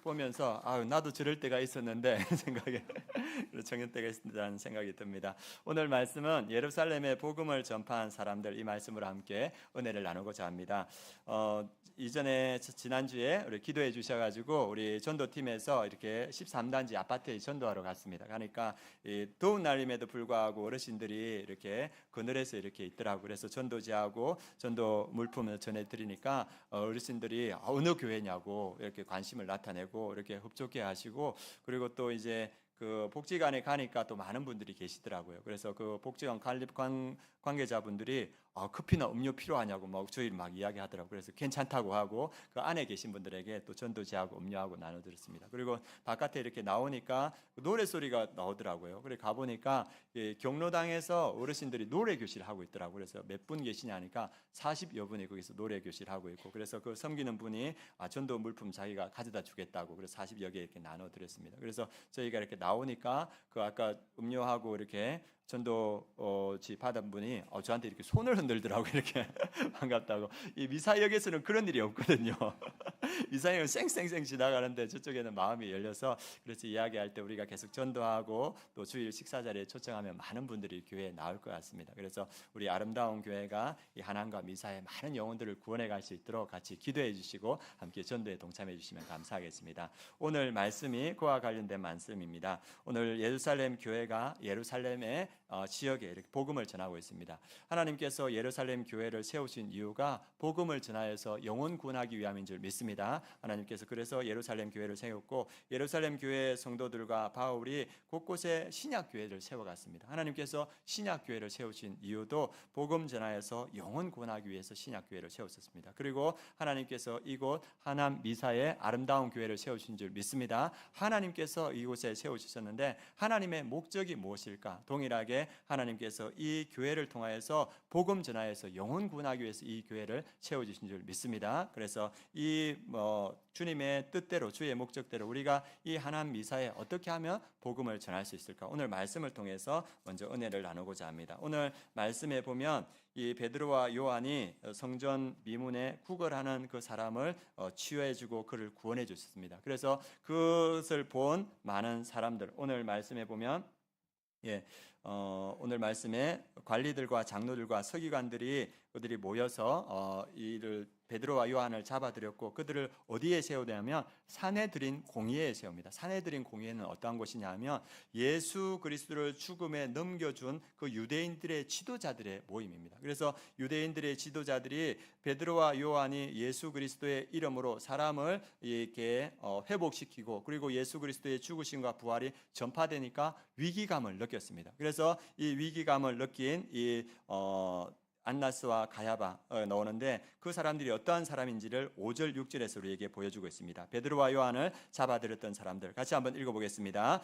보면서 나도 저럴 때가 있었는데 생각에 청년 때가 있었다는 생각이 듭니다. 오늘 말씀은 예루살렘의 복음을 전파한 사람들, 이 말씀으로 함께 은혜를 나누고자 합니다. 이전에 지난주에 우리 기도해 주셔가지고 우리 전도팀에서 이렇게 13단지 아파트에 전도하러 갔습니다. 그러니까 이 더운 날임에도 불구하고 어르신들이 이렇게 그늘에서 이렇게 있더라고요. 그래서 전도지하고 전도 물품을 전해드리니까 어르신들이 어느 교회냐고 이렇게 관심을 나타내고 이렇게 흡족해 하시고, 그리고 또 이제 그 복지관에 가니까 또 많은 분들이 계시더라고요. 그래서 그 복지관 관계자분들이 커피나 음료 필요하냐고 막 저희를 막 이야기하더라고요. 그래서 괜찮다고 하고 그 안에 계신 분들에게 또 전도지하고 음료하고 나눠드렸습니다. 그리고 바깥에 이렇게 나오니까 노래 소리가 나오더라고요. 그래 가보니까 경로당에서 어르신들이 노래 교실 하고 있더라고요. 그래서 몇 분 계시냐 하니까 40여 분이 거기서 노래 교실 하고 있고, 그래서 그 섬기는 분이 전도 물품 자기가 가져다 주겠다고 그래서 40여 개 이렇게 나눠드렸습니다. 그래서 저희가 이렇게 나오니까 그 아까 음료하고 이렇게 전도지 받은 분이 저한테 이렇게 손을 흔들더라고요. 이렇게 반갑다고. 이 미사역에서는 그런 일이 없거든요. 미사역은 쌩쌩쌩 지나가는데 저쪽에는 마음이 열려서, 그래서 이야기할 때 우리가 계속 전도하고 또 주일 식사 자리에 초청하면 많은 분들이 교회에 나올 것 같습니다. 그래서 우리 아름다운 교회가 이 하남과 미사의 많은 영혼들을 구원해 갈 수 있도록 같이 기도해 주시고 함께 전도에 동참해 주시면 감사하겠습니다. 오늘 말씀이 그와 관련된 말씀입니다. 오늘 예루살렘 교회가 예루살렘의 지역에 이렇게 복음을 전하고 있습니다. 하나님께서 예루살렘 교회를 세우신 이유가 복음을 전하여서 영혼 구원하기 위함인 줄 믿습니다. 하나님께서 그래서 예루살렘 교회를 세웠고, 예루살렘 교회 성도들과 바울이 곳곳에 신약 교회를 세워갔습니다. 하나님께서 신약 교회를 세우신 이유도 복음 전하여서 영혼 구원하기 위해서 신약 교회를 세우셨습니다. 그리고 하나님께서 이곳 하남 미사에 아름다운 교회를 세우신 줄 믿습니다. 하나님께서 이곳에 세우셨는데 하나님의 목적이 무엇일까? 동일하게 하나님께서 이 교회를 통하여서 복음 전하여서 영혼 구원하기 위해서 이 교회를 세워주신 줄 믿습니다. 그래서 이 주님의 뜻대로, 주의 목적대로 우리가 이 하남 미사에 어떻게 하면 복음을 전할 수 있을까? 오늘 말씀을 통해서 먼저 은혜를 나누고자 합니다. 오늘 말씀에 보면 이 베드로와 요한이 성전 미문에 구걸하는 그 사람을 치유해주고 그를 구원해 주셨습니다. 그래서 그것을 본 많은 사람들, 오늘 말씀에 보면 오늘 말씀에 관리들과 장로들과 서기관들이 그들이 모여서 이를 베드로와 요한을 잡아들였고, 그들을 어디에 세우냐면 산헤드린 공회에 세웁니다. 산헤드린 공회는 어떠한 곳이냐 하면 예수 그리스도를 죽음에 넘겨준 그 유대인들의 지도자들의 모임입니다. 그래서 유대인들의 지도자들이 베드로와 요한이 예수 그리스도의 이름으로 사람을 이렇게 회복시키고, 그리고 예수 그리스도의 죽으심과 부활이 전파되니까 위기감을 느꼈습니다. 그래서 이 위기감을 느낀 이 안나스와 가야바 나오는데, 그 사람들이 어떠한 사람인지를 5절 6절에서 우리에게 보여주고 있습니다. 베드로와 요한을 잡아들였던 사람들 같이 한번 읽어보겠습니다.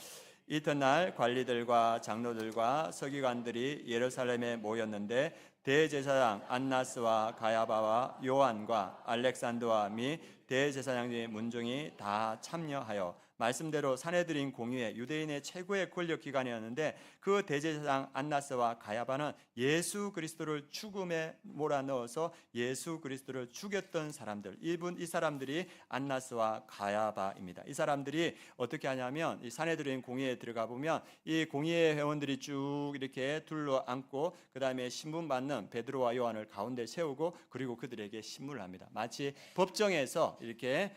이튿날 관리들과 장로들과 서기관들이 예루살렘에 모였는데 대제사장 안나스와 가야바와 요한과 알렉산더와 및 대제사장의 문중이 다 참여하여 말씀대로 산헤드린 공의회, 유대인의 최고의 권력 기관이었는데, 그 대제사장 안나스와 가야바는 예수 그리스도를 죽음에 몰아넣어서 예수 그리스도를 죽였던 사람들, 이 사람들이 안나스와 가야바입니다. 이 사람들이 어떻게 하냐면 이 산헤드린 공의회에 들어가 보면 이 공의회 회원들이 쭉 이렇게 둘러앉고, 그 다음에 신문 받는 베드로와 요한을 가운데 세우고, 그리고 그들에게 신문을 합니다. 마치 법정에서 이렇게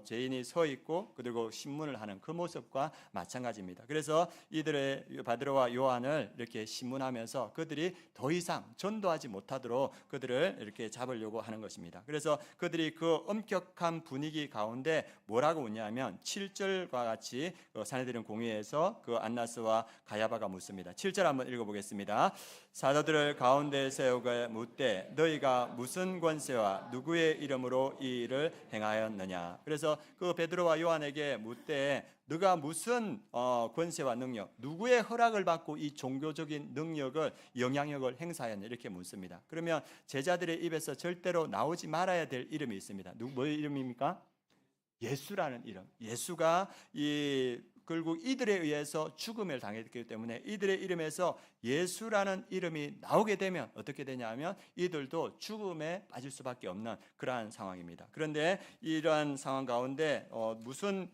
죄인이 서 있고 그리고 신문을 하는 그 모습과 마찬가지입니다. 그래서 이들의 베드로와 요한을 이렇게 신문하면서 그들이 더 이상 전도하지 못하도록 그들을 이렇게 잡으려고 하는 것입니다. 그래서 그들이 그 엄격한 분위기 가운데 뭐라고 묻냐면 7절과 같이 산헤드린 공회에서 그 안나스와 가야바가 묻습니다. 7절 한번 읽어보겠습니다. 사도들을 가운데 세우고 묻되 너희가 무슨 권세와 누구의 이름으로 이 일을 행하였느냐. 그래서 그 베드로와 요한에게 묻되 너가 무슨 권세와 능력, 누구의 허락을 받고 이 종교적인 능력을, 영향력을 행사하였냐 이렇게 묻습니다. 그러면 제자들의 입에서 절대로 나오지 말아야 될 이름이 있습니다. 뭐의 이름입니까? 예수라는 이름. 예수가 결국 이들에 의해서 죽음을 당했기 때문에 이들의 이름에서 예수라는 이름이 나오게 되면 어떻게 되냐면 이들도 죽음에 빠질 수밖에 없는 그러한 상황입니다. 그런데 이러한 상황 가운데 무슨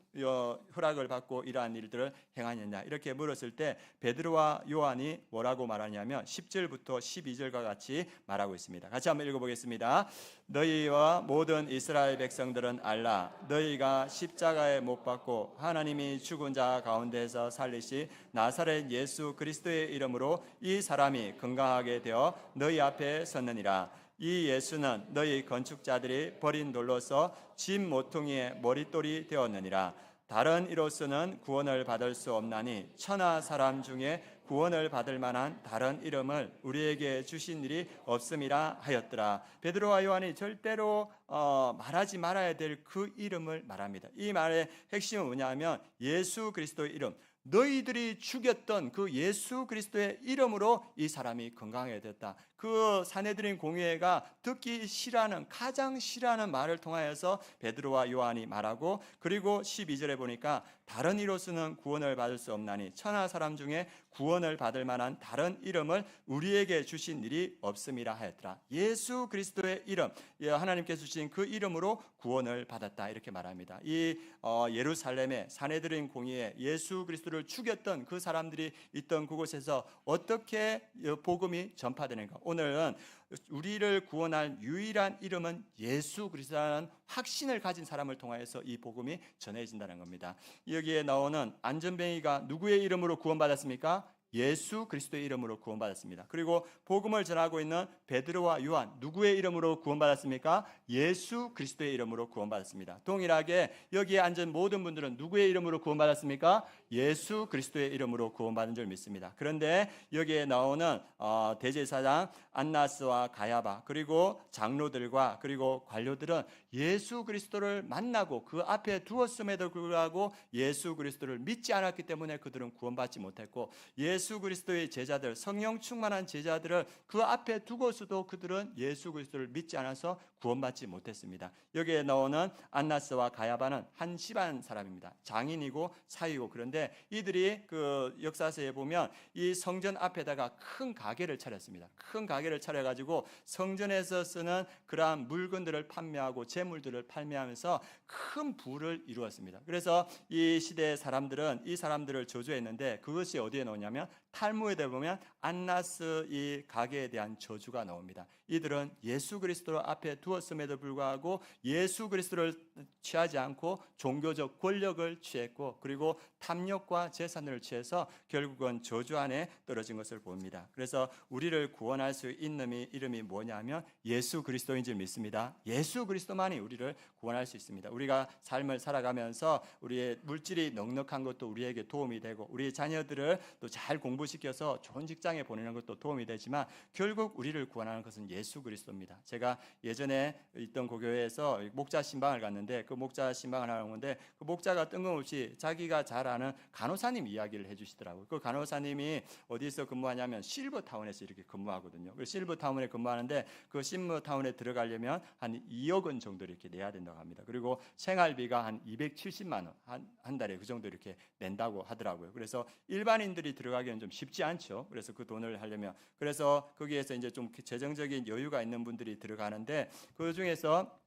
허락을 받고 이러한 일들을 행하느냐 이렇게 물었을 때 베드로와 요한이 뭐라고 말하냐면 10절부터 12절과 같이 말하고 있습니다. 같이 한번 읽어보겠습니다. 너희와 모든 이스라엘 백성들은 알라. 너희가 십자가에 못 박고 하나님이 죽은 자 가운데서 살리시 나사렛 예수 그리스도의 이름으로 이 사람이 건강하게 되어 너희 앞에 섰느니라. 이 예수는 너희 건축자들이 버린 돌로서 집 모퉁이의 머릿돌이 되었느니라. 다른 이로서는 구원을 받을 수 없나니 천하 사람 중에 구원을 받을 만한 다른 이름을 우리에게 주신 일이 없음이라 하였더라. 베드로와 요한이 절대로 말하지 말아야 될 그 이름을 말합니다. 이 말의 핵심은 뭐냐면 예수 그리스도의 이름, 너희들이 죽였던 그 예수 그리스도의 이름으로 이 사람이 건강하게 됐다. 그 사내들인 공회가 듣기 싫어하는, 가장 싫어하는 말을 통하여서 베드로와 요한이 말하고, 그리고 12절에 보니까 다른 이로서는 구원을 받을 수 없나니 천하 사람 중에 구원을 받을 만한 다른 이름을 우리에게 주신 일이 없음이라 하였더라. 예수 그리스도의 이름, 하나님께서 주신 그 이름으로 구원을 받았다 이렇게 말합니다. 이 예루살렘의 사내들인 공회에 예수 그리스도를 죽였던 그 사람들이 있던 그곳에서 어떻게 복음이 전파되는가? 오늘은 우리를 구원할 유일한 이름은 예수 그리스도라는 확신을 가진 사람을 통하여서 이 복음이 전해진다는 겁니다. 여기에 나오는 안전뱅이가 누구의 이름으로 구원받았습니까? 예수 그리스도의 이름으로 구원받았습니다. 그리고 복음을 전하고 있는 베드로와 요한 누구의 이름으로 구원받았습니까? 예수 그리스도의 이름으로 구원받았습니다. 동일하게 여기에 앉은 모든 분들은 누구의 이름으로 구원받았습니까? 예수 그리스도의 이름으로 구원받은 줄 믿습니다. 그런데 여기에 나오는 대제사장 안나스와 가야바 그리고 장로들과 그리고 관료들은 예수 그리스도를 만나고 그 앞에 두었음에도 불구하고 예수 그리스도를 믿지 않았기 때문에 그들은 구원받지 못했고, 예수 그리스도의 제자들, 성령 충만한 제자들을 그 앞에 두고서도 그들은 예수 그리스도를 믿지 않아서 구원받지 못했습니다. 여기에 나오는 안나스와 가야바는 한 집안 사람입니다. 장인이고 사위고. 그런데 이들이 그 역사서에 보면 이 성전 앞에다가 큰 가게를 차렸습니다. 큰 가게를 차려가지고 성전에서 쓰는 그러한 물건들을 판매하고 재물들을 판매하면서 큰 부를 이루었습니다. 그래서 이 시대의 사람들은 이 사람들을 저주했는데 그것이 어디에 나오냐면 탈무드에 보면 안나스 이 가게에 대한 저주가 나옵니다. 이들은 예수 그리스도를 앞에 두었음에도 불구하고 예수 그리스도를 취하지 않고 종교적 권력을 취했고, 그리고 탐욕과 재산을 취해서 결국은 저주 안에 떨어진 것을 봅니다. 그래서 우리를 구원할 수 있는 이름이 뭐냐면 예수 그리스도인 줄 믿습니다. 예수 그리스도만이 우리를 구원할 수 있습니다. 우리가 삶을 살아가면서 우리의 물질이 넉넉한 것도 우리에게 도움이 되고, 우리 자녀들을 또 잘 공부시켜서 좋은 직장에 보내는 것도 도움이 되지만 결국 우리를 구원하는 것은 예수 그리스도입니다. 제가 예전에 있던 고교회에서 목자 신방을 갔는데 그 목자 신방을 하는 건데 그 목자가 뜬금없이 자기가 잘 아는 간호사님 이야기를 해주시더라고요. 그 간호사님이 어디서 근무하냐면 실버타운에서 이렇게 근무하거든요. 그 실버타운에 근무하는데 그 실버타운에 들어가려면 한 2억 원 정도 이렇게 내야 된다고 합니다. 그리고 생활비가 한 270만 원 한 달에 그 정도 이렇게 낸다고 하더라고요. 그래서 일반인들이 들어가기는 좀 쉽지 않죠. 그래서 그 돈을 하려면, 그래서 거기에서 이제 좀 재정적인 여유가 있는 분들이 들어가는데 그 중에서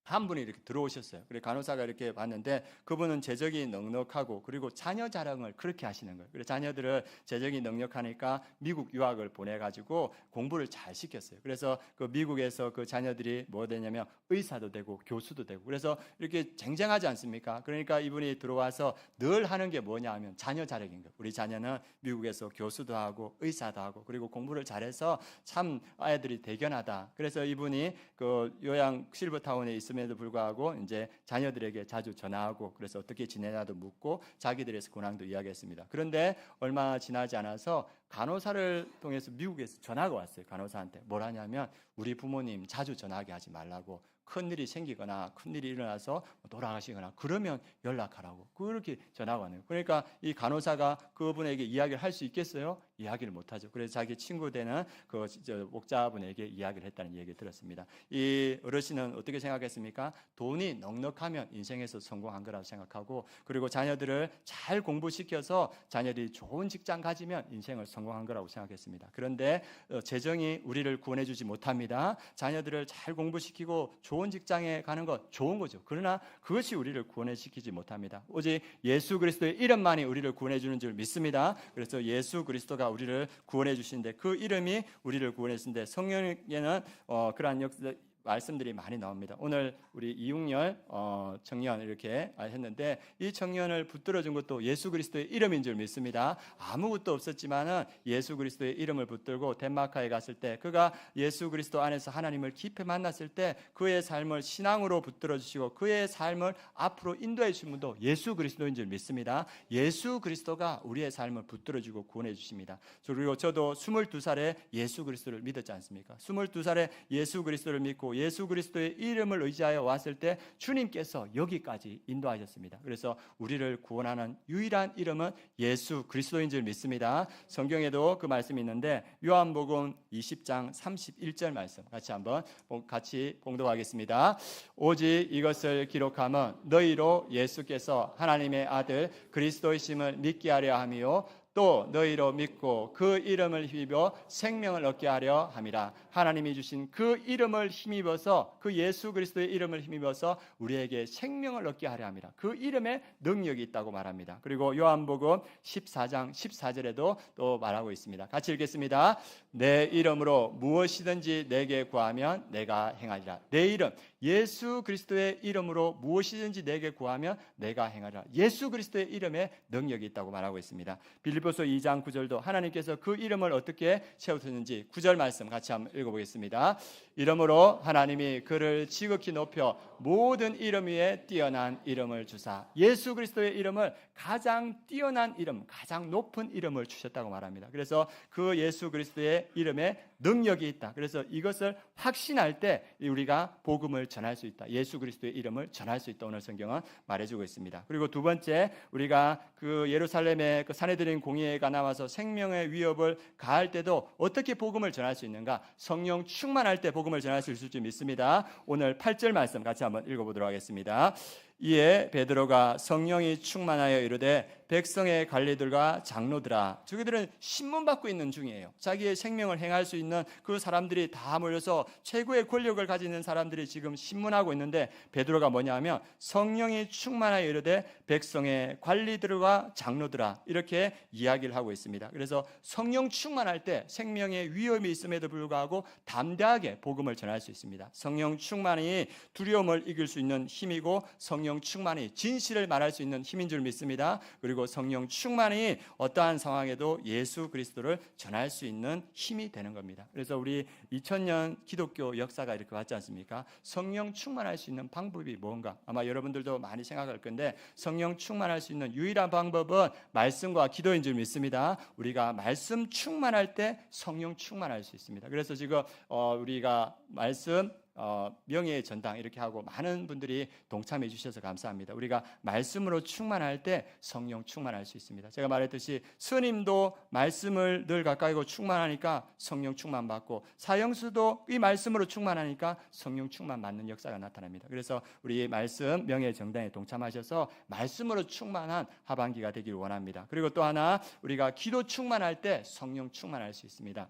한 분이 이렇게 들어오셨어요. 그래서 간호사가 이렇게 봤는데 그분은 재적이 넉넉하고 그리고 자녀 자랑을 그렇게 하시는 거예요. 그래서 자녀들을 재적이 넉넉하니까 미국 유학을 보내가지고 공부를 잘 시켰어요. 그래서 그 미국에서 그 자녀들이 뭐 되냐면 의사도 되고 교수도 되고, 그래서 이렇게 쟁쟁하지 않습니까? 그러니까 이분이 들어와서 늘 하는 게 뭐냐 하면 자녀 자랑인 거예요. 우리 자녀는 미국에서 교수도 하고 의사도 하고 그리고 공부를 잘해서 참 아이들이 대견하다. 그래서 이분이 그 요양 실버타운에 있으면서 불구하고 이제 자녀들에게 자주 전화하고 그래서 어떻게 지내냐도 묻고 자기들의 근황도 이야기했습니다. 그런데 얼마 지나지 않아서 간호사를 통해서 미국에서 전화가 왔어요. 간호사한테 뭘 하냐면 우리 부모님 자주 전화하게 하지 말라고, 큰일이 생기거나 큰일이 일어나서 돌아가시거나 그러면 연락하라고 그렇게 전화가 왔네요. 그러니까 이 간호사가 그분에게 이야기를 할 수 있겠어요? 이야기를 못하죠. 그래서 자기 친구 되는 그 목자분에게 이야기를 했다는 얘기 들었습니다. 이 어르신은 어떻게 생각했습니까? 돈이 넉넉하면 인생에서 성공한 거라고 생각하고, 그리고 자녀들을 잘 공부시켜서 자녀들이 좋은 직장 가지면 인생을 성공한 거라고 생각했습니다. 그런데 재정이 우리를 구원해 주지 못합니다. 자녀들을 잘 공부시키고 좋은 직장에 가는 것 좋은 거죠. 그러나 그것이 우리를 구원해 시키지 못합니다. 오직 예수 그리스도의 이름만이 우리를 구원해 주는 줄 믿습니다. 그래서 예수 그리스도가 우리를 구원해 주시는데 그 이름이 우리를 구원해 주시는데, 성경에는 그러한 말씀들이 많이 나옵니다. 오늘 우리 이웅열 청년 이렇게 했는데, 이 청년을 붙들어준 것도 예수 그리스도의 이름인 줄 믿습니다. 아무것도 없었지만은 예수 그리스도의 이름을 붙들고 덴마크에 갔을 때, 그가 예수 그리스도 안에서 하나님을 깊이 만났을 때 그의 삶을 신앙으로 붙들어 주시고 그의 삶을 앞으로 인도해 주신 분도 예수 그리스도인 줄 믿습니다. 예수 그리스도가 우리의 삶을 붙들어 주고 구원해 주십니다. 그리고 저도 22살에 예수 그리스도를 믿었지 않습니까? 22살에 예수 그리스도를 믿고 예수 그리스도의 이름을 의지하여 왔을 때 주님께서 여기까지 인도하셨습니다. 그래서 우리를 구원하는 유일한 이름은 예수 그리스도인 줄 믿습니다. 성경에도 그 말씀이 있는데, 요한복음 20장 31절 말씀 같이 봉독하겠습니다. 오직 이것을 기록함은 너희로 예수께서 하나님의 아들 그리스도이심을 믿게 하려 함이요 또 너희로 믿고 그 이름을 힘입어 생명을 얻게 하려 함이라. 하나님이 주신 그 이름을 힘입어서, 그 예수 그리스도의 이름을 힘입어서 우리에게 생명을 얻게 하려 함이라. 그 이름에 능력이 있다고 말합니다. 그리고 요한복음 14장 14절에도 또 말하고 있습니다. 같이 읽겠습니다. 내 이름으로 무엇이든지 내게 구하면 내가 행하리라. 내 이름, 예수 그리스도의 이름으로 무엇이든지 내게 구하면 내가 행하리라. 예수 그리스도의 이름에 능력이 있다고 말하고 있습니다. 빌립보서 2장 9절도 하나님께서 그 이름을 어떻게 세우셨는지 9절 말씀 같이 한번 읽어보겠습니다. 이름으로 하나님이 그를 지극히 높여 모든 이름 위에 뛰어난 이름을 주사, 예수 그리스도의 이름을 가장 뛰어난 이름, 가장 높은 이름을 주셨다고 말합니다. 그래서 그 예수 그리스도의 이름에 능력이 있다. 그래서 이것을 확신할 때 우리가 복음을 전할 수 있다. 예수 그리스도의 이름을 전할 수 있다. 오늘 성경은 말해주고 있습니다. 그리고 두 번째, 우리가 그 예루살렘의 그 산헤드린 공의회가 나와서 생명의 위협을 가할 때도 어떻게 복음을 전할 수 있는가? 성령 충만할 때 복음을 전할 수 있을 줄 믿습니다. 오늘 8절 말씀 같이 한번 읽어보도록 하겠습니다. 이에 베드로가 성령이 충만하여 이르되 백성의 관리들과 장로들아, 저기들은 신문 받고 있는 중이에요. 자기의 생명을 행할 수 있는 그 사람들이 다 모여서 최고의 권력을 가지는 사람들이 지금 신문하고 있는데, 베드로가 뭐냐면 성령이 충만하여 이르되 백성의 관리들과 장로들아, 이렇게 이야기를 하고 있습니다. 그래서 성령 충만할 때 생명의 위험이 있음에도 불구하고 담대하게 복음을 전할 수 있습니다. 성령 충만이 두려움을 이길 수 있는 힘이고, 성령 충만이 진실을 말할 수 있는 힘인 줄 믿습니다. 그리고 성령 충만이 어떠한 상황에도 예수 그리스도를 전할 수 있는 힘이 되는 겁니다. 그래서 우리 2000년 기독교 역사가 이렇게 왔지 않습니까? 성령 충만할 수 있는 방법이 뭔가? 아마 여러분들도 많이 생각할 건데, 성령 충만할 수 있는 유일한 방법은 말씀과 기도인 줄 믿습니다. 우리가 말씀 충만할 때 성령 충만할 수 있습니다. 그래서 지금 우리가 말씀 명예의 전당 이렇게 하고 많은 분들이 동참해 주셔서 감사합니다. 우리가 말씀으로 충만할 때 성령 충만할 수 있습니다. 제가 말했듯이 스님도 말씀을 늘 가까이고 충만하니까 성령 충만 받고, 사형수도 이 말씀으로 충만하니까 성령 충만 받는 역사가 나타납니다. 그래서 우리 말씀 명예의 정당에 동참하셔서 말씀으로 충만한 하반기가 되길 원합니다. 그리고 또 하나, 우리가 기도 충만할 때 성령 충만할 수 있습니다.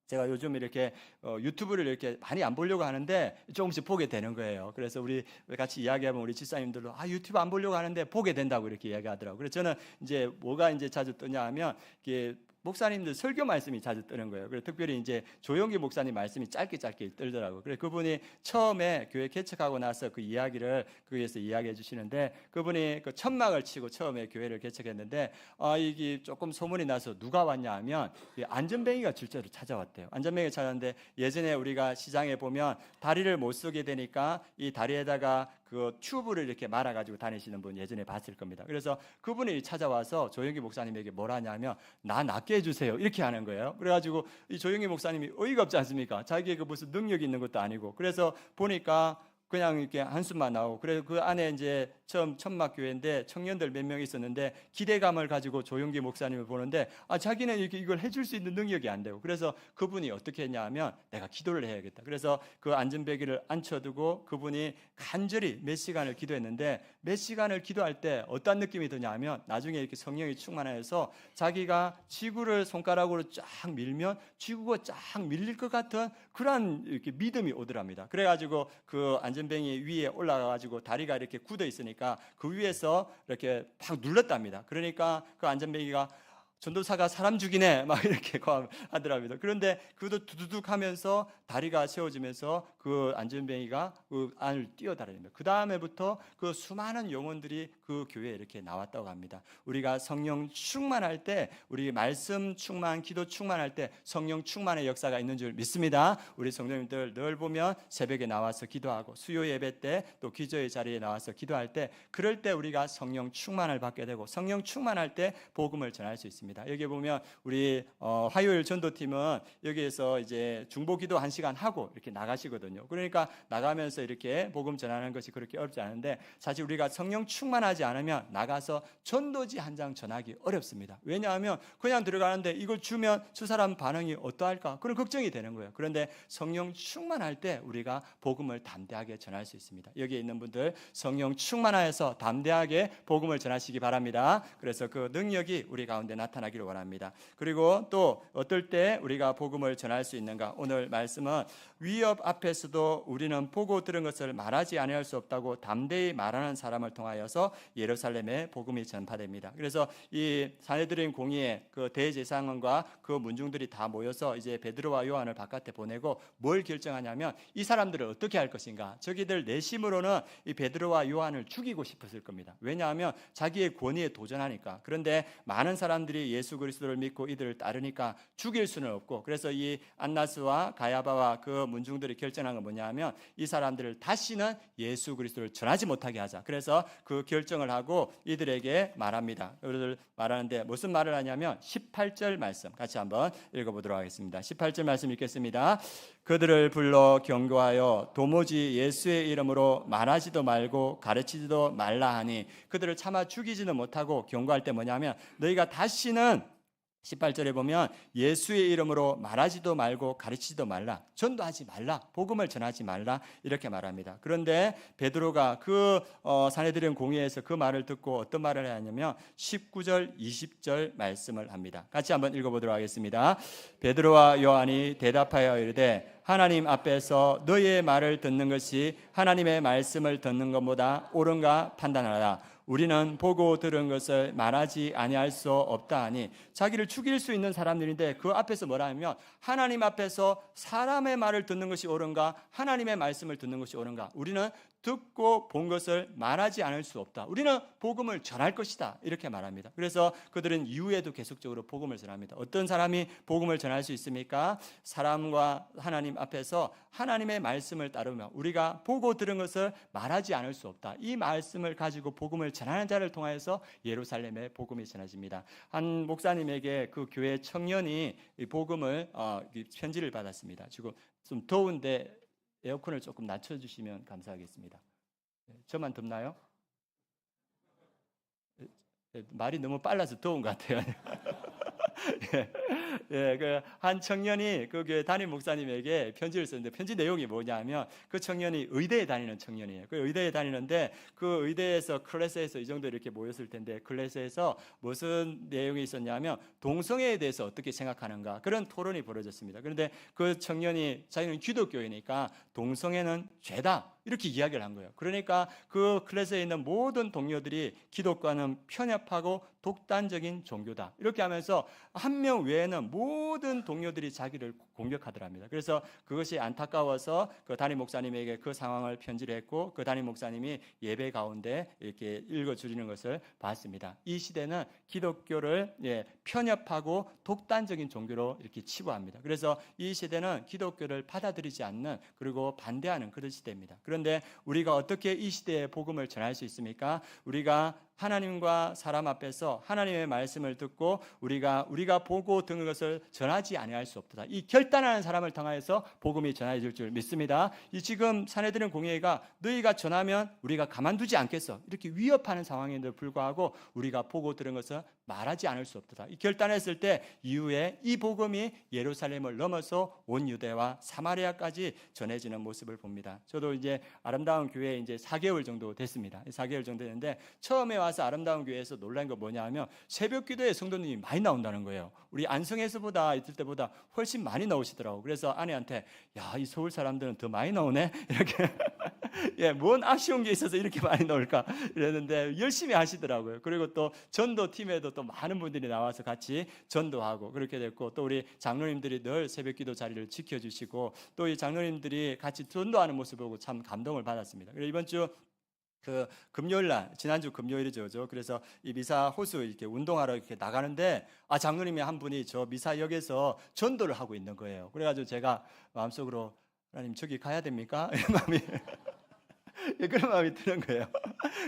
제가 요즘 이렇게 유튜브를 이렇게 많이 안 보려고 하는데 조금씩 보게 되는 거예요. 그래서 우리 같이 이야기하면 우리 집사님들도 유튜브 안 보려고 하는데 보게 된다고 이렇게 이야기하더라고요. 그래서 저는 이제 뭐가 이제 자주 뜨냐 하면 이게 목사님들 설교 말씀이 자주 뜨는 거예요. 그래서 특별히 이제 조용기 목사님 말씀이 짧게 뜨더라고요. 그래서 그분이 처음에 교회 개척하고 나서 그 이야기를 거기에서 이야기해 주시는데, 그분이 그 천막을 치고 처음에 교회를 개척했는데 이게 조금 소문이 나서 누가 왔냐 하면 안전뱅이가 실제로 찾아왔대요. 안전뱅이가 찾아왔는데, 예전에 우리가 시장에 보면 다리를 못 쓰게 되니까 이 다리에다가 그 튜브를 이렇게 말아가지고 다니시는 분 예전에 봤을 겁니다. 그래서 그분이 찾아와서 조영기 목사님에게 뭐라 하냐면 나 낫게 해주세요 이렇게 하는 거예요. 그래가지고 이 조영기 목사님이 어이가 없지 않습니까? 자기에게 무슨 능력이 있는 것도 아니고. 그래서 보니까 그냥 이렇게 한숨만 나오고, 그래서 그 안에 이제 처음 천막교회인데 청년들 몇 명 있었는데 기대감을 가지고 조용기 목사님을 보는데 자기는 이렇게 이걸 해줄 수 있는 능력이 안 되고, 그래서 그분이 어떻게 했냐 하면 내가 기도를 해야겠다. 그래서 그 안전베개를 앉혀두고 그분이 간절히 몇 시간을 기도했는데, 몇 시간을 기도할 때 어떤 느낌이 드냐 하면 나중에 이렇게 성령이 충만해서 자기가 지구를 손가락으로 쫙 밀면 지구가 쫙 밀릴 것 같은 그런 이렇게 믿음이 오더랍니다. 그래가지고 그 안전뱅이 위에 올라가가지고 다리가 이렇게 굳어 있으니까 그 위에서 이렇게 팍 눌렀답니다. 그러니까 그 안전뱅이가 전도사가 사람 죽이네 막 이렇게 하더랍니다. 그런데 그도 두두둑 하면서 다리가 세워지면서 그 안전뱅이가 그 안을 뛰어다닙니다. 그 다음에부터 그 수많은 영혼들이 그 교회에 이렇게 나왔다고 합니다. 우리가 성령 충만할 때, 우리 말씀 충만, 기도 충만할 때 성령 충만의 역사가 있는 줄 믿습니다. 우리 성도님들 늘 보면 새벽에 나와서 기도하고 수요 예배 때 또 기도의 자리에 나와서 기도할 때, 그럴 때 우리가 성령 충만을 받게 되고 성령 충만할 때 복음을 전할 수 있습니다. 여기 보면 우리 화요일 전도팀은 여기에서 이제 중보기도 1시간 하고 이렇게 나가시거든요. 그러니까 나가면서 이렇게 복음 전하는 것이 그렇게 어렵지 않은데, 사실 우리가 성령 충만하지 않으면 나가서 전도지 한 장 전하기 어렵습니다. 왜냐하면 그냥 들어가는데 이걸 주면 저 사람 반응이 어떠할까, 그런 걱정이 되는 거예요. 그런데 성령 충만할 때 우리가 복음을 담대하게 전할 수 있습니다. 여기에 있는 분들 성령 충만하여서 담대하게 복음을 전하시기 바랍니다. 그래서 그 능력이 우리 가운데 나타나기를 원합니다. 그리고 또 어떨 때 우리가 복음을 전할 수 있는가? 오늘 말씀은 위협 앞에서도 우리는 보고 들은 것을 말하지 아니할 수 없다고 담대히 말하는 사람을 통하여서 예루살렘에 복음이 전파됩니다. 그래서 이 산헤드린 공의회 그 대제사장과 그 문중들이 다 모여서 이제 베드로와 요한을 바깥에 보내고 뭘 결정하냐면 이 사람들을 어떻게 할 것인가. 저기들 내심으로는 이 베드로와 요한을 죽이고 싶었을 겁니다. 왜냐하면 자기의 권위에 도전하니까. 그런데 많은 사람들이 예수 그리스도를 믿고 이들을 따르니까 죽일 수는 없고, 그래서 이 안나스와 가야바와 그 문중들이 결정한 건 뭐냐면 이 사람들을 다시는 예수 그리스도를 전하지 못하게 하자. 그래서 그 결정을 하고 이들에게 말합니다. 그들 말하는데 무슨 말을 하냐면 18절 말씀 같이 한번 읽어보도록 하겠습니다. 18절 말씀 읽겠습니다. 그들을 불러 경고하여 도무지 예수의 이름으로 말하지도 말고 가르치지도 말라 하니, 그들을 차마 죽이지는 못하고 경고할 때 뭐냐면 너희가 다시는 18절에 보면 예수의 이름으로 말하지도 말고 가르치지도 말라, 전도하지 말라, 복음을 전하지 말라 이렇게 말합니다. 그런데 베드로가 그 산헤드린 공회에서 그 말을 듣고 어떤 말을 하냐면 19절 20절 말씀을 합니다. 같이 한번 읽어보도록 하겠습니다. 베드로와 요한이 대답하여 이르되 하나님 앞에서 너희의 말을 듣는 것이 하나님의 말씀을 듣는 것보다 옳은가 판단하라. 우리는 보고 들은 것을 말하지 아니할 수 없다 하니, 자기를 죽일 수 있는 사람들인데 그 앞에서 뭐라 하면 하나님 앞에서 사람의 말을 듣는 것이 옳은가 하나님의 말씀을 듣는 것이 옳은가, 우리는 듣고 본 것을 말하지 않을 수 없다. 우리는 복음을 전할 것이다. 이렇게 말합니다. 그래서 그들은 이후에도 계속적으로 복음을 전합니다. 어떤 사람이 복음을 전할 수 있습니까? 사람과 하나님 앞에서 하나님의 말씀을 따르며 우리가 보고 들은 것을 말하지 않을 수 없다. 이 말씀을 가지고 복음을 전하는 자를 통하여서 예루살렘에 복음이 전해집니다. 한 목사님에게 그 교회 청년이 이 복음을 편지를 받았습니다. 지금 좀 더운데 에어컨을 조금 낮춰주시면 감사하겠습니다. 저만 덥나요? 말이 너무 빨라서 더운 것 같아요. 그 한 청년이 그 교회 담임 목사님에게 편지를 썼는데 편지 내용이 뭐냐면 그 청년이 의대에 다니는 청년이에요. 그 의대에 다니는데 그 의대에서 클래스에서 이 정도 이렇게 모였을 텐데 클래스에서 무슨 내용이 있었냐면 동성애에 대해서 어떻게 생각하는가 그런 토론이 벌어졌습니다. 그런데 그 청년이 자기는 기독교이니까 동성애는 죄다 이렇게 이야기를 한 거예요. 그러니까 그 클래스에 있는 모든 동료들이 기독과는 편협하고 독단적인 종교다 이렇게 하면서 한 명 외에는 모든 동료들이 자기를 공격하더랍니다. 그래서 그것이 안타까워서 그 담임 목사님에게 그 상황을 편지를 했고 그 담임 목사님이 예배 가운데 이렇게 읽어주리는 것을 봤습니다. 이 시대는 기독교를 편협하고 독단적인 종교로 이렇게 치부합니다. 그래서 이 시대는 기독교를 받아들이지 않는 그리고 반대하는 그런 시대입니다. 그런데 우리가 어떻게 이 시대에 복음을 전할 수 있습니까? 우리가 하나님과 사람 앞에서 하나님의 말씀을 듣고 우리가 보고 듣는 것을 전하지 아니할 수 없도다. 이 결단하는 사람을 통하여서 복음이 전해질 줄 믿습니다. 이 지금 사내들은 공회가 너희가 전하면 우리가 가만두지 않겠어, 이렇게 위협하는 상황인데도 불구하고 우리가 보고 들은 것을 말하지 않을 수 없도다. 이 결단했을 때 이후에 이 복음이 예루살렘을 넘어서 온 유대와 사마리아까지 전해지는 모습을 봅니다. 저도 이제 아름다운 교회에 이제 4개월 정도 됐습니다. 4개월 정도 됐는데 처음에 와서 아름다운 교회에서 놀란 거 뭐냐 하면 새벽 기도에 성도님이 많이 나온다는 거예요. 우리 안성에서보다 있을 때보다 훨씬 많이 나오시더라고요. 그래서 아내한테 야, 이 서울 사람들은 더 많이 나오네 이렇게 예, 뭔 아쉬운 게 있어서 이렇게 많이 나올까 이랬는데 열심히 하시더라고요. 그리고 또 전도 팀에도 또 많은 분들이 나와서 같이 전도하고 그렇게 됐고, 또 우리 장로님들이 늘 새벽기도 자리를 지켜주시고 또 이 장로님들이 같이 전도하는 모습을 보고 참 감동을 받았습니다. 그리고 이번 주 금요일 날, 지난주 금요일이죠. 그래서 이 미사 호수 이렇게 운동하러 이렇게 나가는데 장로님이 한 분이 저 미사역에서 전도를 하고 있는 거예요. 그래가지고 제가 마음속으로 하나님 저기 가야 됩니까? 이런 마음이 그런 마음이 드는 거예요.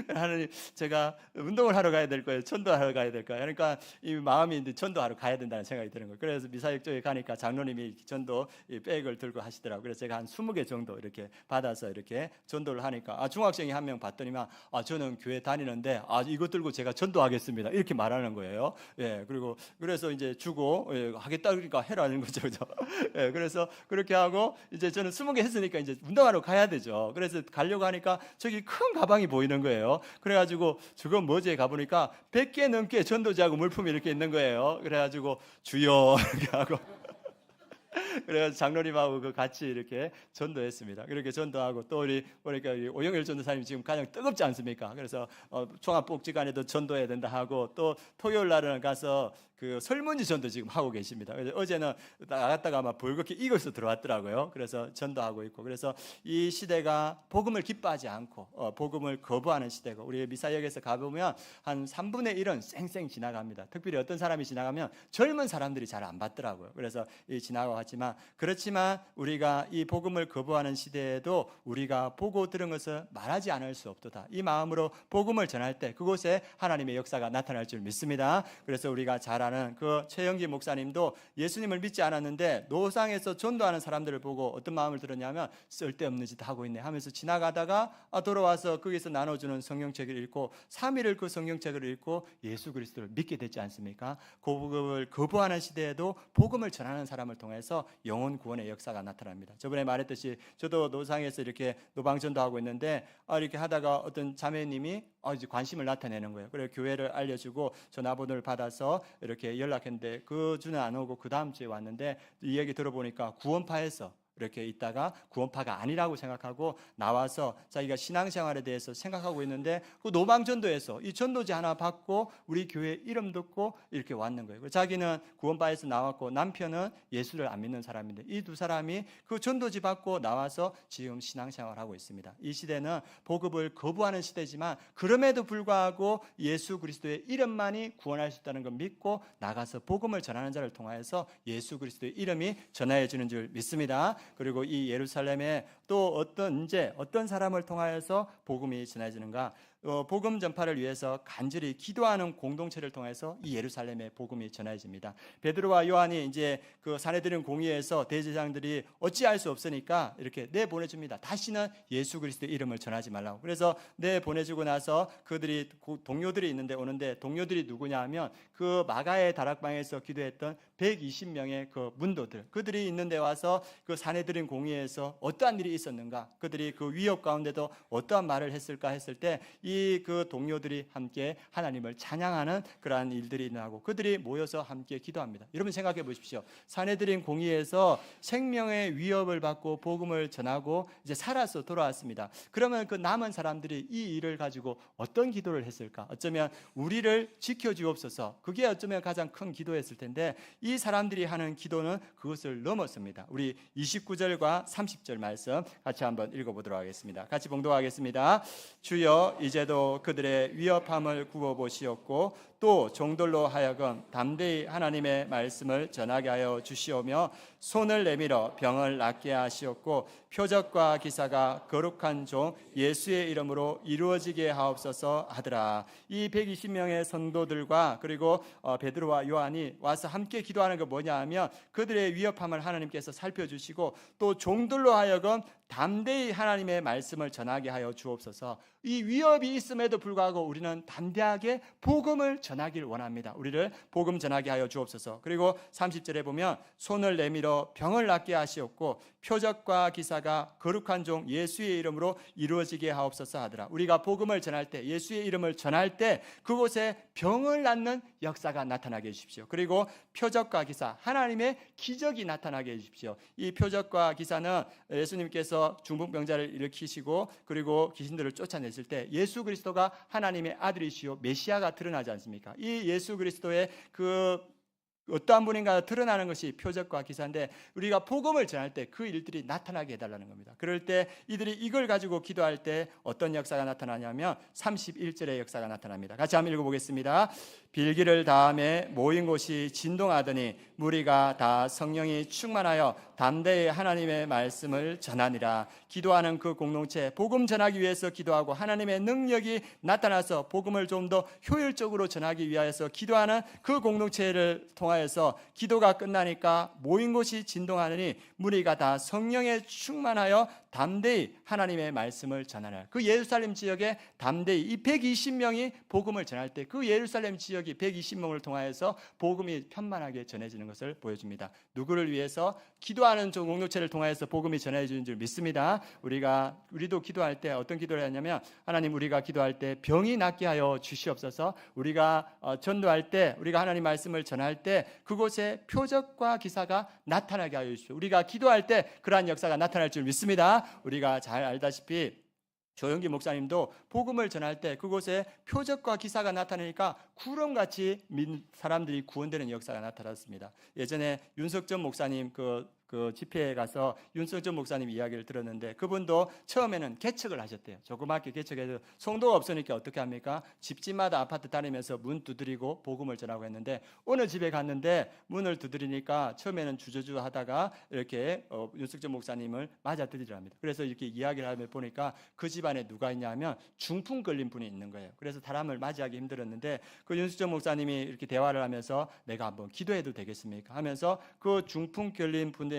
하나님, 제가 운동을 하러 가야 될 거예요, 전도하러 가야 될까요? 그러니까 이 마음이 이제 전도하러 가야 된다는 생각이 드는 거예요. 그래서 미사역 쪽에 가니까 장로님이 전도 이 백을 들고 하시더라고요. 그래서 제가 한 20개 정도 이렇게 받아서 이렇게 전도를 하니까 중학생이 한 명 봤더니만 저는 교회 다니는데 이거 들고 제가 전도하겠습니다, 이렇게 말하는 거예요. 예, 그리고 그래서 이제 주고 하겠다 그러니까 해라는 거죠, 그죠? 예, 그래서 그렇게 하고 이제 저는 20개 했으니까 이제 운동하러 가야 되죠. 그래서 가려고 하니까 저기 큰 가방이 보이는 거예요. 그래가지고 저건 뭐지 가보니까 100개 넘게 전도지하고 물품이 이렇게 있는 거예요. 그래가지고 주여 이렇게 하고 그래서 장로님하고 같이 이렇게 전도했습니다. 그렇게 전도하고 또 우리 보니까 오영일 전도사님 지금 가장 뜨겁지 않습니까? 그래서 종합복지관에도 전도해야 된다 하고 또 토요일 날은 가서 그 설문지 전도 지금 하고 계십니다. 그래서 어제는 나갔다가 막 벌겋게 익어서 들어왔더라고요. 그래서 전도하고 있고, 그래서 이 시대가 복음을 기뻐하지 않고 복음을 거부하는 시대고, 우리 미사역에서 가보면 한 3분의 1은 쌩쌩 지나갑니다. 특별히 어떤 사람이 지나가면 젊은 사람들이 잘 안 받더라고요. 그래서 지나가지만 그렇지만 우리가 이 복음을 거부하는 시대에도 우리가 보고 들은 것을 말하지 않을 수 없도다. 이 마음으로 복음을 전할 때 그곳에 하나님의 역사가 나타날 줄 믿습니다. 그래서 우리가 잘 아는 그 최영기 목사님도 예수님을 믿지 않았는데 노상에서 전도하는 사람들을 보고 어떤 마음을 들었냐면 쓸데없는 짓 하고 있네 하면서 지나가다가 돌아와서 거기서 나눠주는 성경책을 읽고 3일을 그 성경책을 읽고 예수 그리스도를 믿게 되지 않습니까? 복음을 거부하는 시대에도 복음을 전하는 사람을 통해서 영혼 구원의 역사가 나타납니다. 저번에 말했듯이 저도 노상에서 이렇게 노방전도하고 있는데 이렇게 하다가 어떤 자매님이 이제 관심을 나타내는 거예요. 그래서 교회를 알려주고 전화번호를 받아서 이렇게 연락했는데 그 주는 안 오고 그 다음 주에 왔는데 이 얘기 들어보니까 구원파에서 이렇게 있다가 구원파가 아니라고 생각하고 나와서 자기가 신앙생활에 대해서 생각하고 있는데 그 노방전도에서 이 전도지 하나 받고 우리 교회 이름 듣고 이렇게 왔는 거예요. 자기는 구원파에서 나왔고 남편은 예수를 안 믿는 사람인데 이 두 사람이 그 전도지 받고 나와서 지금 신앙생활하고 있습니다. 이 시대는 복음을 거부하는 시대지만 그럼에도 불구하고 예수 그리스도의 이름만이 구원할 수 있다는 걸 믿고 나가서 복음을 전하는 자를 통하여서 예수 그리스도의 이름이 전하여지는 줄 믿습니다. 그리고 이 예루살렘에 또 어떤 사람을 통하여서 복음이 전해지는가? 복음 전파를 위해서 간절히 기도하는 공동체를 통해서 이 예루살렘에 복음이 전해집니다. 베드로와 요한이 이제 그 사내들인 공의에서 대제사장들이 어찌할 수 없으니까 이렇게 내보내줍니다. 다시는 예수 그리스도의 이름을 전하지 말라고. 그래서 내보내주고 나서 그들이 동료들이 있는데 오는데 동료들이 누구냐 하면 그 마가의 다락방에서 기도했던 120명의 그 문도들, 그들이 있는데 와서 그 사내들인 공의에서 어떠한 일이 있었는가, 그들이 그 위협 가운데도 어떠한 말을 했을까 했을 때 이 그 동료들이 함께 하나님을 찬양하는 그러한 일들이 일어나고 그들이 모여서 함께 기도합니다. 여러분 생각해 보십시오. 사내들인 공의에서 생명의 위협을 받고 복음을 전하고 이제 살아서 돌아왔습니다. 그러면 그 남은 사람들이 이 일을 가지고 어떤 기도를 했을까? 어쩌면 우리를 지켜주옵소서, 그게 어쩌면 가장 큰 기도였을 텐데 이 사람들이 하는 기도는 그것을 넘었습니다. 우리 29절과 30절 말씀 같이 한번 읽어보도록 하겠습니다. 같이 봉독하겠습니다. 주여 이제도 그들의 위협함을 구워보시옵고 또 종들로 하여금 담대히 하나님의 말씀을 전하게 하여 주시오며 손을 내밀어 병을 낫게 하시었고 표적과 기사가 거룩한 종 예수의 이름으로 이루어지게 하옵소서 하더라. 이 120명의 성도들과 그리고 베드로와 요한이 와서 함께 기도하는 게 뭐냐 하면 그들의 위협함을 하나님께서 살펴주시고 또 종들로 하여금 담대히 하나님의 말씀을 전하게 하여 주옵소서. 이 위협이 있음에도 불구하고 우리는 담대하게 복음을 전하길 원합니다. 우리를 복음 전하게 하여 주옵소서. 그리고 30절에 보면 손을 내밀어 병을 낫게 하시었고 표적과 기사가 거룩한 종 예수의 이름으로 이루어지게 하옵소서 하더라. 우리가 복음을 전할 때, 예수의 이름을 전할 때 그곳에 병을 낫는 역사가 나타나게 해주십시오. 그리고 표적과 기사, 하나님의 기적이 나타나게 해주십시오. 이 표적과 기사는 예수님께서 중풍병자를 일으키시고 그리고 귀신들을 쫓아내실 때 예수 그리스도가 하나님의 아들이시요 메시아가 드러나지 않습니까? 이 예수 그리스도의 그 어떠한 분인가 드러나는 것이 표적과 기사인데 우리가 복음을 전할 때 그 일들이 나타나게 해달라는 겁니다. 그럴 때 이들이 이걸 가지고 기도할 때 어떤 역사가 나타나냐면 31절의 역사가 나타납니다. 같이 한번 읽어보겠습니다. 빌기를 다음에 모인 곳이 진동하더니 무리가 다 성령이 충만하여 담대히 하나님의 말씀을 전하니라. 기도하는 그 공동체, 복음 전하기 위해서 기도하고 하나님의 능력이 나타나서 복음을 좀 더 효율적으로 전하기 위하여서 기도하는 그 공동체를 통하여서 기도가 끝나니까 모인 곳이 진동하느니 무리가 다 성령에 충만하여 담대히 하나님의 말씀을 전하라. 그 예루살렘 지역에 담대히 이 120명이 복음을 전할 때 그 예루살렘 지역이 120명을 통하여서 복음이 편만하게 전해지는 것을 보여줍니다. 누구를 위해서? 기도하는 공동체를 통하여서 복음이 전해지는 줄 믿습니다. 우리도 기도할 때 어떤 기도를 하냐면 하나님 우리가 기도할 때 병이 낫게 하여 주시옵소서. 우리가 전도할 때 우리가 하나님 말씀을 전할 때 그곳에 표적과 기사가 나타나게 하여 주십시오. 우리가 기도할 때 그러한 역사가 나타날 줄 믿습니다. 우리가 잘 알다시피 조영기 목사님도 복음을 전할 때 그곳에 표적과 기사가 나타나니까 구름같이 사람들이 구원되는 역사가 나타났습니다. 예전에 윤석전 목사님 그 집회에 가서 윤석전 목사님 이야기를 들었는데 그분도 처음에는 개척을 하셨대요. 조그맣게 개척해서 성도가 없으니까 어떻게 합니까? 집집마다 아파트 다니면서 문 두드리고 복음을 전하고 했는데 어느 집에 갔는데 문을 두드리니까 처음에는 주저주 하다가 이렇게 윤석전 목사님을 맞아들이려 합니다. 그래서 이렇게 이야기를 하면 보니까 그 집안에 누가 있냐면 중풍 걸린 분이 있는 거예요. 그래서 사람을 맞이하기 힘들었는데 그 윤석전 목사님이 이렇게 대화를 하면서 내가 한번 기도해도 되겠습니까? 하면서 그 중풍 걸린 분에게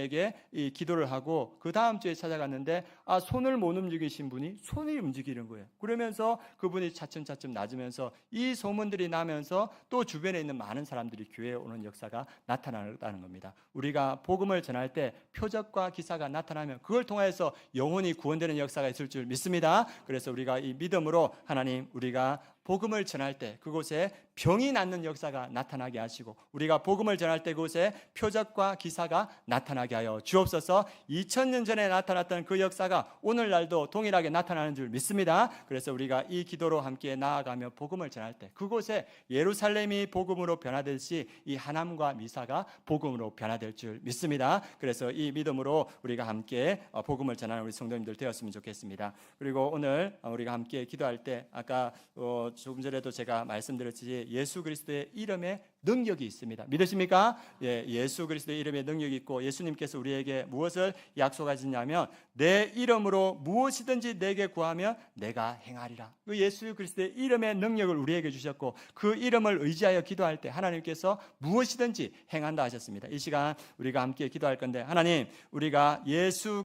이 기도를 하고 그 다음 주에 찾아갔는데 손을 못 움직이신 분이 손이 움직이는 거예요. 그러면서 그분이 차츰차츰 나아지면서 이 소문들이 나면서 또 주변에 있는 많은 사람들이 교회에 오는 역사가 나타나는 겁니다. 우리가 복음을 전할 때 표적과 기사가 나타나면 그걸 통해서 영혼이 구원되는 역사가 있을 줄 믿습니다. 그래서 우리가 이 믿음으로 하나님 우리가 복음을 전할 때 그곳에 병이 낫는 역사가 나타나게 하시고 우리가 복음을 전할 때 그곳에 표적과 기사가 나타나게 하여 주옵소서. 2000년 전에 나타났던 그 역사가 오늘날도 동일하게 나타나는 줄 믿습니다. 그래서 우리가 이 기도로 함께 나아가며 복음을 전할 때 그곳에 예루살렘이 복음으로 변화되듯이 이 하남과 미사가 복음으로 변화될 줄 믿습니다. 그래서 이 믿음으로 우리가 함께 복음을 전하는 우리 성도님들 되었으면 좋겠습니다. 그리고 오늘 우리가 함께 기도할 때 아까 조금 전에도 제가 말씀드렸듯이 예수 그리스도의 이름에 능력이 있습니다. 믿으십니까? 예수 그리스도의 이름에 능력이 있고 예수님께서 우리에게 무엇을 약속하셨냐면 내 이름으로 무엇이든지 내게 구하면 내가 행하리라. 그 예수 그리스도의 이름의 능력을 우리에게 주셨고 그 이름을 의지하여 기도할 때 하나님께서 무엇이든지 행한다 하셨습니다. 이 시간 우리가 함께 기도할 건데 하나님 우리가 예수